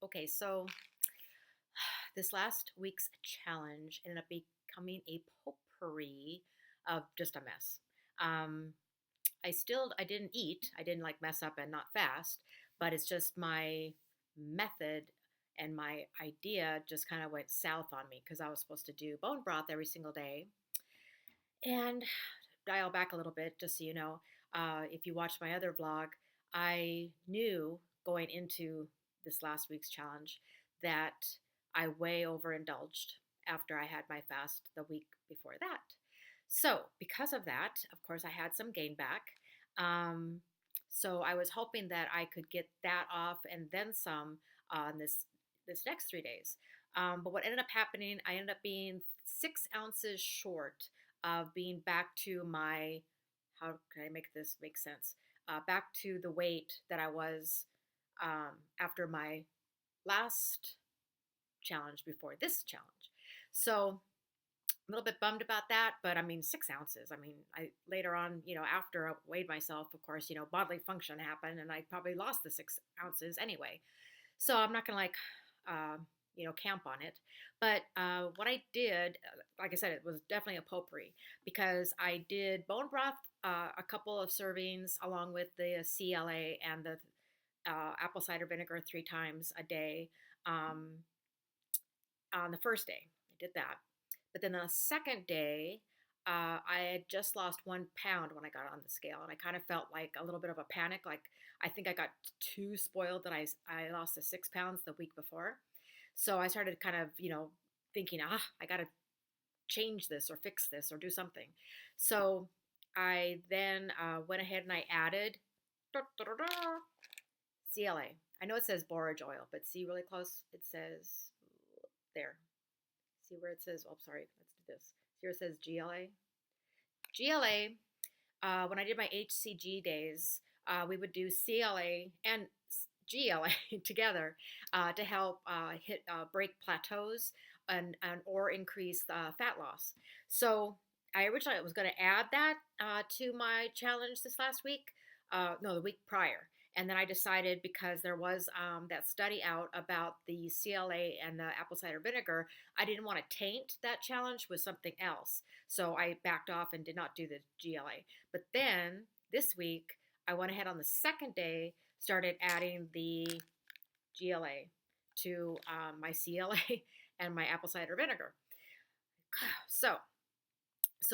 Okay, so this last week's challenge ended up becoming a potpourri of just a mess. Um, I didn't eat, I didn't like mess up and not fast, but it's just my method and my idea just kind of went south on me because I was supposed to do bone broth every single day. And dial back a little bit, just so you know, if you watched my other vlog, I knew going into this last week's challenge that I way overindulged after I had my fast the week before that. So, because of that, of course, I had some gain back. Um, so I was hoping that I could get that off and then some on this next 3 days. But what ended up happening, I ended up being 6 ounces short of being back to my, how can I make this make sense? Back to the weight that I was after my last challenge before this challenge. So a little bit bummed about that, but I mean, 6 ounces. I mean, I later on, after I weighed myself, of course, bodily function happened, and I probably lost the 6 ounces anyway. So I'm not gonna uh, camp on it. But what I did, like I said, it was definitely a potpourri because I did bone broth, a couple of servings, along with the CLA and the apple cider vinegar 3 times a day. Um, on the first day, I did that. But then the second day, I had just lost 1 pound when I got on the scale, and I kind of felt like a little bit of a panic. Like I think I got too spoiled that I lost the 6 pounds the week before. So I started kind of thinking, I got to change this or fix this or do something. So I then went ahead and I added CLA. I know it says borage oil, but see really close, it says there. See where it says, oh, sorry, let's do this. See where it says GLA? GLA, when I did my HCG days, we would do CLA and GLA together to help break plateaus and or increase fat loss. So I originally was going to add that to my challenge this last week, no, the week prior. And then I decided because there was that study out about the CLA and the apple cider vinegar, I didn't want to taint that challenge with something else. So I backed off and did not do the GLA. But then this week, I went ahead on the second day, started adding the GLA to my CLA and my apple cider vinegar. So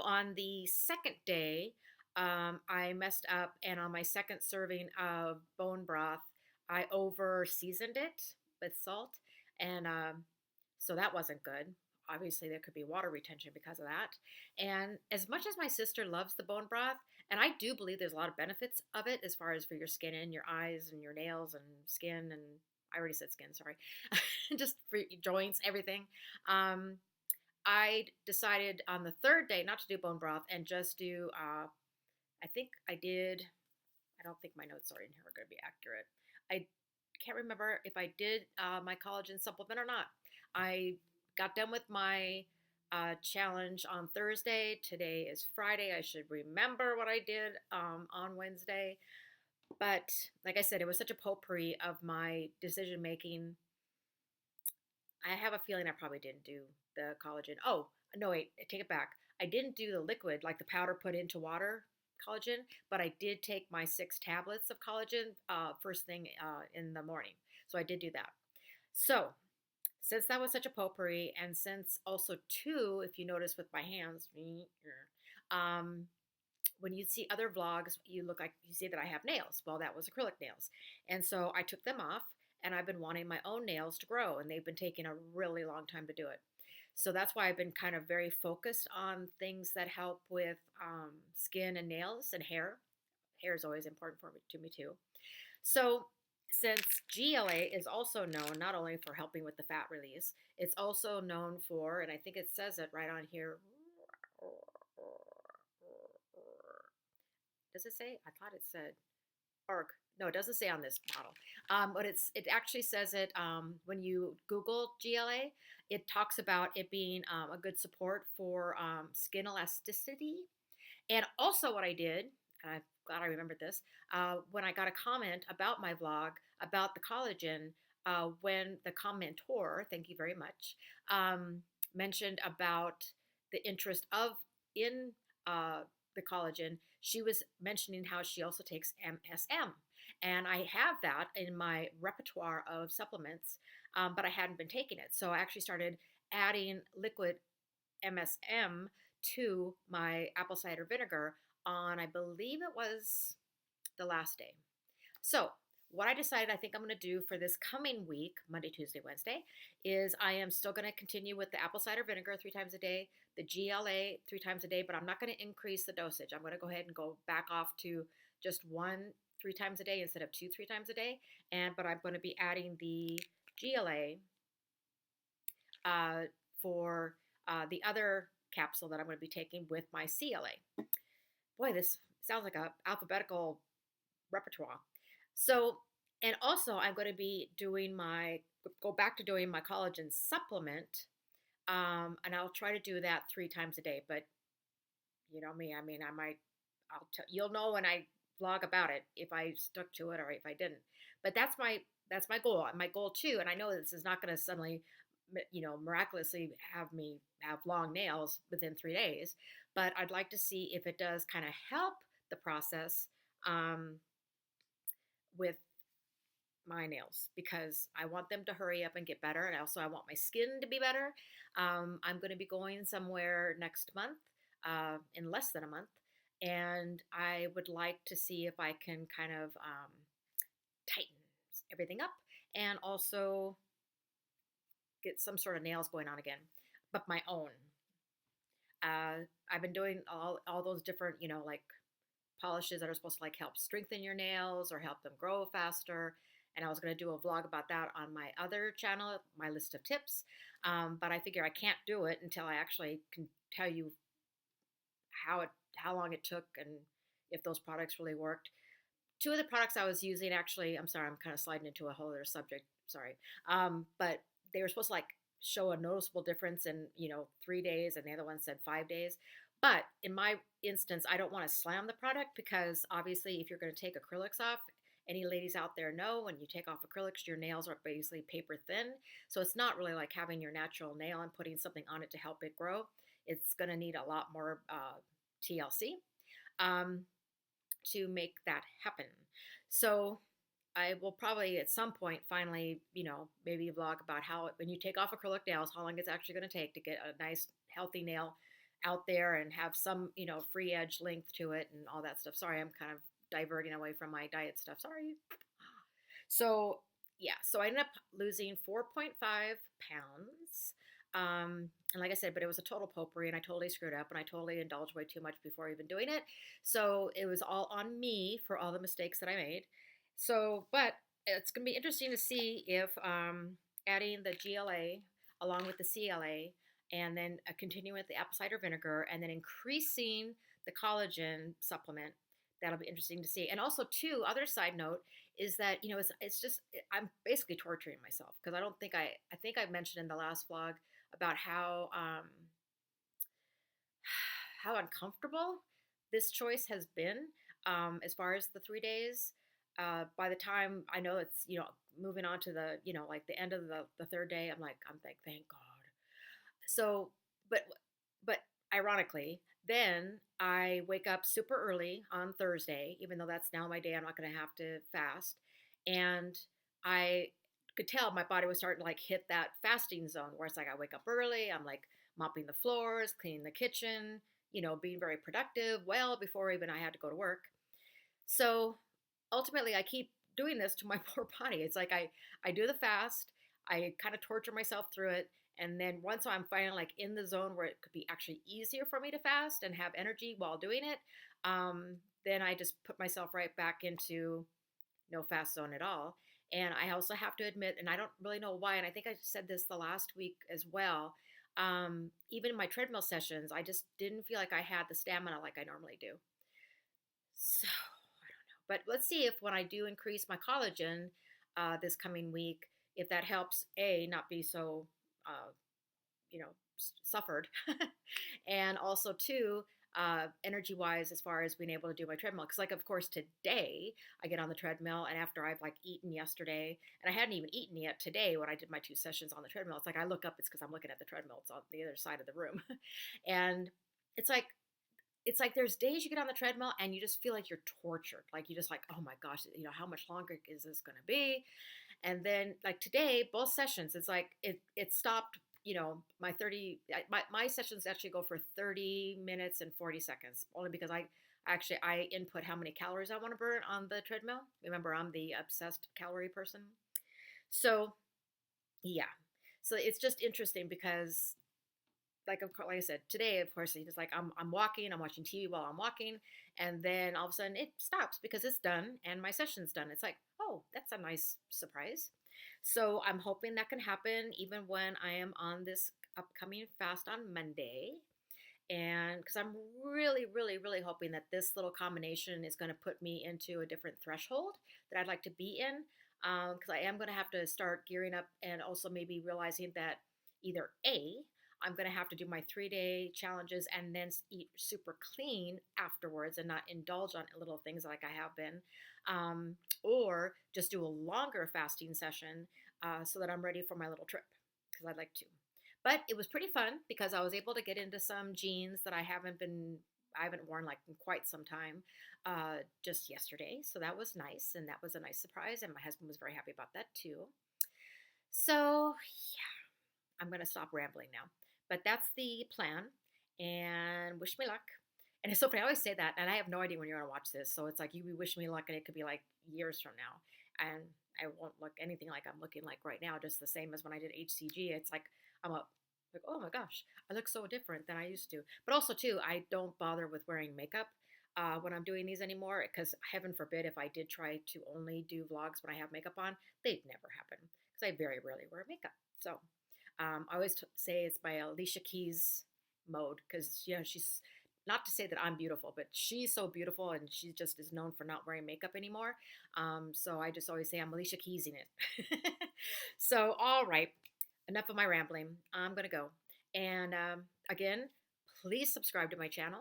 on the second day, I messed up, and on my second serving of bone broth, I over seasoned it with salt, and so that wasn't good. Obviously, there could be water retention because of that. And as much as my sister loves the bone broth, and I do believe there's a lot of benefits of it as far as for your skin and your eyes and your nails and skin, and I already said skin, sorry, just for your joints, everything. Um, I decided on the third day not to do bone broth and just do, I think I did, I don't think my notes are in here are going to be accurate. I can't remember if I did my collagen supplement or not. I got done with my challenge on Thursday. Today is Friday. I should remember what I did on Wednesday. But like I said, it was such a potpourri of my decision making. I have a feeling I probably didn't do the collagen. Oh, no, wait, I take it back. I didn't do the liquid, like the powder put into water collagen, but I did take my 6 tablets of collagen first thing in the morning. So I did do that. So since that was such a potpourri, and since also too, if you notice with my hands, um, when you see other vlogs, you see that I have nails. Well, that was acrylic nails. And so I took them off, and I've been wanting my own nails to grow, and they've been taking a really long time to do it. So that's why I've been kind of very focused on things that help with skin and nails and hair. Hair is always important to me too. So since GLA is also known not only for helping with the fat release, it's also known for, and I think it says it right on here. Does it say? I thought it said or no, it doesn't say on this bottle. But it actually says it when you Google GLA. It talks about it being a good support for skin elasticity. And also, what I did, and I'm glad I remembered this, when I got a comment about my vlog about the collagen, when the commentor, thank you very much, mentioned about the interest of in the collagen. She was mentioning how she also takes MSM, and I have that in my repertoire of supplements, but I hadn't been taking it. So I actually started adding liquid MSM to my apple cider vinegar on, I believe it was the last day. So, what I decided I think I'm going to do for this coming week, Monday, Tuesday, Wednesday, is I am still going to continue with the apple cider vinegar 3 times a day, the GLA 3 times a day, but I'm not going to increase the dosage. I'm going to go ahead and go back off to just 1 3 times a day instead of 2 3 times a day. But I'm going to be adding the GLA for the other capsule that I'm going to be taking with my CLA. Boy, this sounds like a alphabetical repertoire. So, and also I'm going to be go back to doing my collagen supplement, and I'll try to do that 3 times a day. But you know me, I mean, you'll know when I vlog about it if I stuck to it or if I didn't. But that's my goal. My goal too, and I know this is not going to suddenly, miraculously have me have long nails within 3 days, but I'd like to see if it does kind of help the process. With my nails, because I want them to hurry up and get better, and also I want my skin to be better. I'm going to be going somewhere next month, in less than a month, and I would like to see if I can kind of tighten everything up and also get some sort of nails going on again, but my own. I've been doing all those different, like polishes that are supposed to like help strengthen your nails or help them grow faster. And I was going to do a vlog about that on my other channel, my list of tips. But I figure I can't do it until I actually can tell you how long it took and if those products really worked. 2 of the products I was using, actually, I'm sorry, I'm kind of sliding into a whole other subject. Sorry. But they were supposed to like show a noticeable difference in, 3 days, and the other one said 5 days. But in my instance, I don't want to slam the product, because obviously if you're going to take acrylics off, any ladies out there know when you take off acrylics, your nails are basically paper thin. So it's not really like having your natural nail and putting something on it to help it grow. It's going to need a lot more TLC to make that happen. So I will probably at some point finally, maybe vlog about how when you take off acrylic nails, how long it's actually going to take to get a nice healthy nail out there and have some, free edge length to it and all that stuff. Sorry, I'm kind of diverting away from my diet stuff. Sorry. So yeah, so I ended up losing 4.5 pounds. And like I said, but it was a total potpourri, and I totally screwed up, and I totally indulged way too much before even doing it. So it was all on me for all the mistakes that I made. So, but it's going to be interesting to see if adding the GLA along with the CLA, and then continuing with the apple cider vinegar, and then increasing the collagen supplement. That'll be interesting to see. And also, too, other side note is that it's just I'm basically torturing myself, because I think I mentioned in the last vlog about how uncomfortable this choice has been, as far as the 3 days. By the time I know it's moving on to the like the end of the third day, I'm like thank God. So, but ironically, then I wake up super early on Thursday, even though that's now my day. I'm not going to have to fast, and I could tell my body was starting to like hit that fasting zone where it's like I wake up early. I'm like mopping the floors, cleaning the kitchen, being very productive well before even I had to go to work. So ultimately, I keep doing this to my poor body. It's like I do the fast, I kind of torture myself through it, and then once I'm finally like in the zone where it could be actually easier for me to fast and have energy while doing it, then I just put myself right back into no fast zone at all. And I also have to admit, and I don't really know why, and I think I said this the last week as well, even in my treadmill sessions, I just didn't feel like I had the stamina like I normally do. So but let's see if when I do increase my collagen this coming week, if that helps not be so, suffered, and also too, energy-wise as far as being able to do my treadmill. Because like, of course, today I get on the treadmill, and after I've like eaten yesterday, and I hadn't even eaten yet today when I did my 2 sessions on the treadmill. It's like I look up, it's because I'm looking at the treadmill. It's on the other side of the room, and it's like there's days you get on the treadmill and you just feel like you're tortured. Like you just like, oh my gosh, how much longer is this going to be? And then like today, both sessions, it's like it stopped. My 30 my sessions actually go for 30 minutes and 40 seconds, only because I input how many calories I want to burn on the treadmill. Remember, I'm the obsessed calorie person. So yeah, so it's just interesting because like I said, today, of course, it's like I'm walking, I'm watching TV while I'm walking, and then all of a sudden it stops because it's done and my session's done. It's like, oh, that's a nice surprise. So I'm hoping that can happen even when I am on this upcoming fast on Monday. And because I'm really, really, really hoping that this little combination is going to put me into a different threshold that I'd like to be in. Because I am going to have to start gearing up, and also maybe realizing that either I'm going to have to do my 3-day challenges and then eat super clean afterwards and not indulge on little things like I have been, or just do a longer fasting session so that I'm ready for my little trip, because I'd like to. But it was pretty fun because I was able to get into some jeans that I haven't worn like in quite some time, just yesterday. So that was nice, and that was a nice surprise, and my husband was very happy about that too. So yeah, I'm going to stop rambling now. But that's the plan, and wish me luck. And it's so funny, I always say that, and I have no idea when you're going to watch this. So it's like you wish me luck, and it could be like years from now. And I won't look anything like I'm looking like right now, just the same as when I did HCG. It's like I'm like, oh my gosh, I look so different than I used to. But also, too, I don't bother with wearing makeup when I'm doing these anymore, because heaven forbid if I did try to only do vlogs when I have makeup on, they'd never happen because I very rarely wear makeup. So I always say it's my Alicia Keys mode, because she's, not to say that I'm beautiful, but she's so beautiful, and she just is known for not wearing makeup anymore. So I just always say I'm Alicia Keysing it. So all right, enough of my rambling. I'm gonna go, and again, please subscribe to my channel.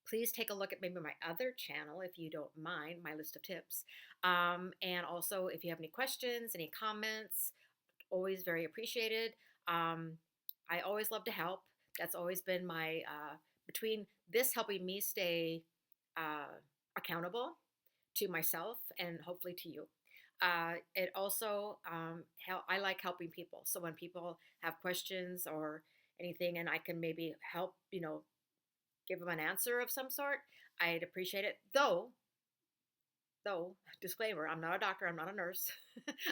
Please take a look at maybe my other channel if you don't mind my list of tips. And also, if you have any questions, any comments, always very appreciated. I always love to help. That's always been my, between this helping me stay accountable to myself and hopefully to you. It also, I like helping people. So when people have questions or anything, and I can maybe help, give them an answer of some sort, I'd appreciate it. Though, disclaimer, I'm not a doctor, I'm not a nurse,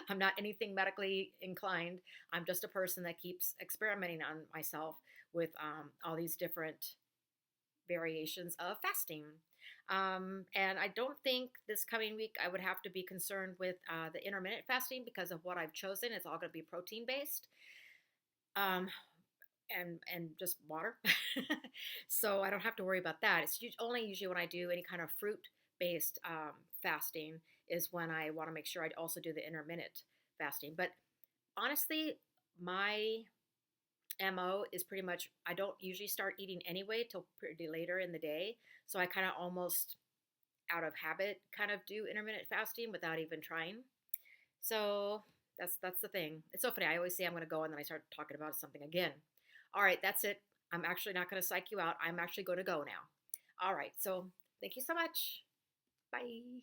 I'm not anything medically inclined. I'm just a person that keeps experimenting on myself with all these different variations of fasting. And I don't think this coming week I would have to be concerned with the intermittent fasting because of what I've chosen. It's all going to be protein based. And just water. So I don't have to worry about that. It's only usually when I do any kind of fruit-based fasting is when I want to make sure I also do the intermittent fasting. But honestly, my MO is pretty much I don't usually start eating anyway till pretty later in the day. So I kind of almost out of habit kind of do intermittent fasting without even trying. So that's the thing. It's so funny. I always say I'm going to go, and then I start talking about something again. All right, that's it. I'm actually not going to psych you out. I'm actually going to go now. All right, so thank you so much. Bye.